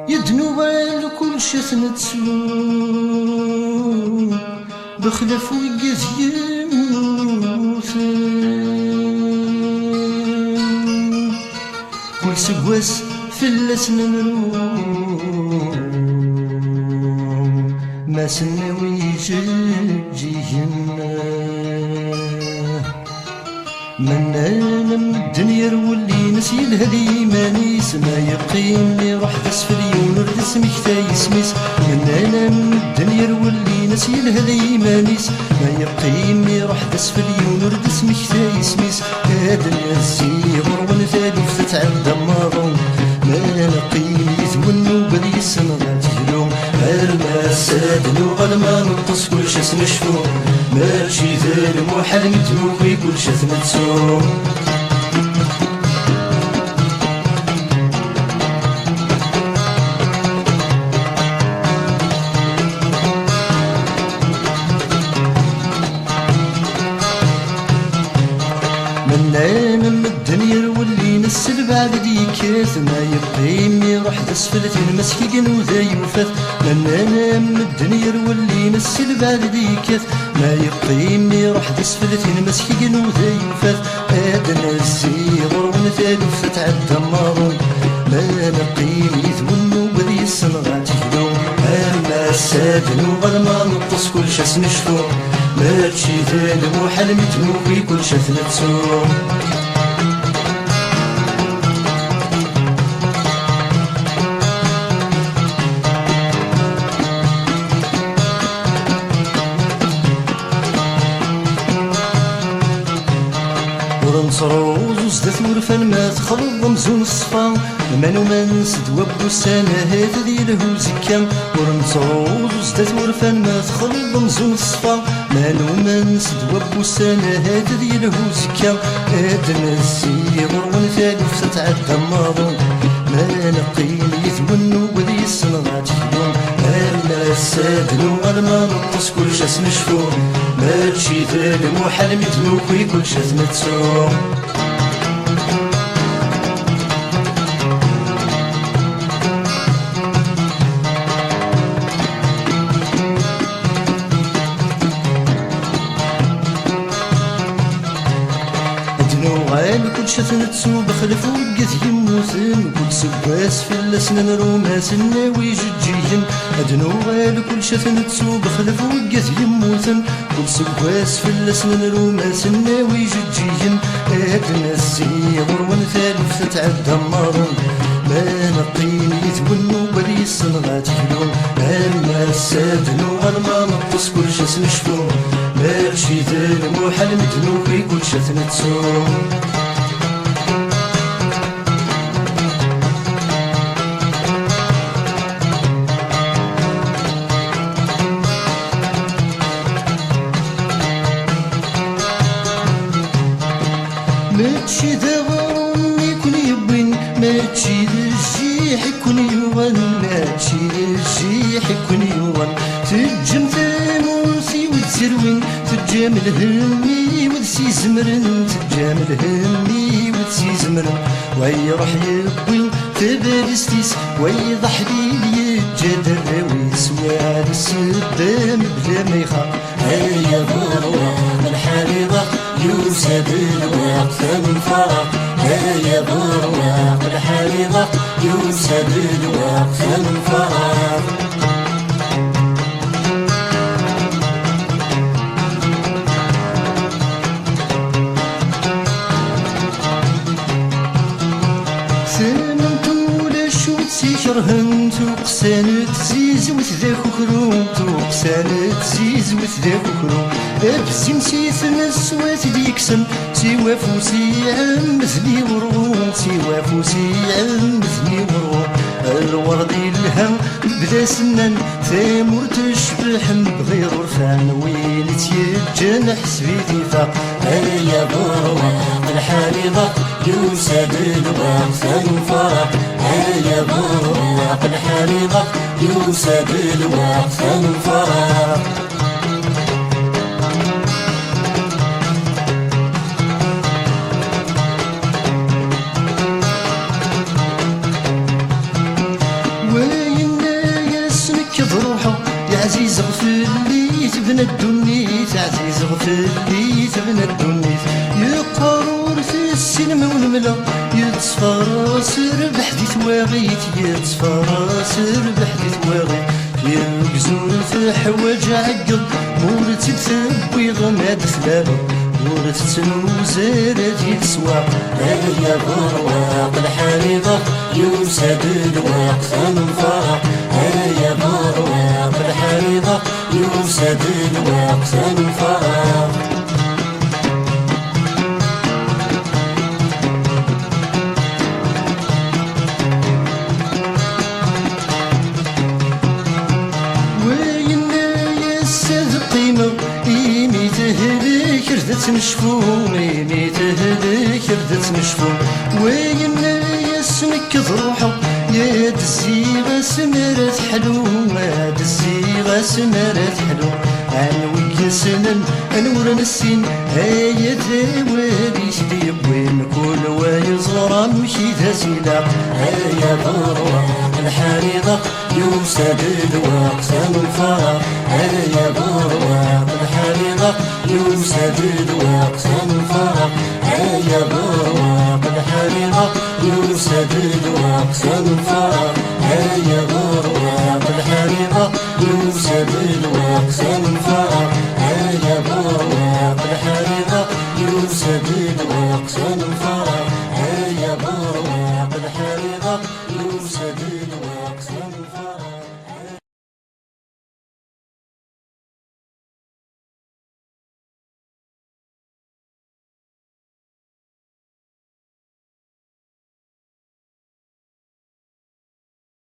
يدنوال كل شثنة سوء بخلف ويقز يموثن كل سقواس في اللسن نروم ما سنوي جيجينا من انا من الدنيا رولي نسي الهدي مانيس ما يقيم لي روح تسفل يونرد اسمك تايسميس من انا من الدنيا رولي نسي الهدي مانيس ما يقيم لي روح تسفل يونرد اسمك تايسميس هاد الزيغر ونثالو فتتعدى ماضون ما نقيم يثونو بدي السنغات يلوم المساد لغة ما نطس كل شاس نشفو ماشي ذا المحال متوقي كل شاس نتسوم من انا من الدنيا واللي نسل بعد ديكاث ما يقيمني روح تسفلت المسكين وذا يوفث من انا من الدنيا واللي نسل بعد ديكاث ما يقيمني روح تسفلت المسكين وذا يوفث ادنا الزيغر ونثالو فتعدى ماضون ما نقيم يثونو بذي السنغات يلوم اما الساد نوغل ما نطس كل شاس نشفو ماشي ذا المحال متنوفي كل شاس نتسوم ورنصروز ذات ورفان ما تخلط مزون الصفا المانو ما نسد وابو السنة هذا ذي له زكا ورنصروز ذات ورفان ما تخلط مزون الصفا مانو ما نسد وابو السنة هذا ذي له زكا ادنا الزيغر ونثالو فتتعدى ماضون ما نقيم يثونو بذي السنغات يلوم اما الساد نوغل ما نطس كل شاس نشفو ماشي ذا المحال متنوكي كل شاس نتسوم كل شاس نتسو بخلف وقت يموثن كل سواس في اللسن روماس الناوي جيجين ادنو غال كل شاس نتسو بخلف وقت يموثن كل سواس في اللسن روماس الناوي جيجين ادنا الزيغر ونثالو فتتعدى ماضون ما نقيم يثونو بلي السنغات يلوم اما الساد نوغل ما نطس كل شاس نشفو ماشي ذا المحال متنوفي كل شاس نتسوم ماشي ذا غرامي يكون يبين ماشي ذا الجيح يكون يوغن ماشي ذا الجيح يكون يوغن تجم ثاموسي وتسروين تجام الهمي وتسي زمرن تجام الهمي وتسي زمرن ويروح يبين تبرستيس ويضح لي يجدر ويسوى السدام بلا ما يخاف هيا ضروة الحريضة يوسف الوقت من فرق هيا ضروة الحريضة يوسف الوقت من فرق سيكرهن توقسان تزيز وتذاك كروم توقسان تزيز وتذاك كروم ابسي نسيت نسوات ديكسن سوا فوسي عم مثلي ورغوم سوا فوسي عم مثلي ورغوم الورد الهم بلا سنان ثامور تشبح بغير رفان وين تيجن حسبي دفاق هيا ضروة الحريضة يوسف الوقت الفرق هيا ضروة الحريضة يوسف الوقت الفرق يبنى الدنيت عزيز غفلي تبنى الدنيت يقرور في السينما والملا يتصفراس ربح دي تواغيت يتصفراس ربح دي تواغيت يقزون في حواج عقل مورتي تثبي غماد ثلاثة مورت تنوزر ديال السواق يا برواق الحريضة يوسد الواق سنفرق يا برواق الحريضة يوسد الواق سنفرق ردت مشفوم مي تهديك ردت مشفوم وين يسمك ضروحه يا دزيغة سمرت حلو ما دزيغة سمرت حلو عن ويسنن انور السين هيا دوالي شدي وين كل ويزغر مشي تسيلا يا برواق الحريضة يوسد الواق سنفرق يا برواق الحريضة يوسد الواق سنفرق يا برواق الحريضة يوسد الواق سنفرق يا برواق الحريضة يوسد الواق سنفرق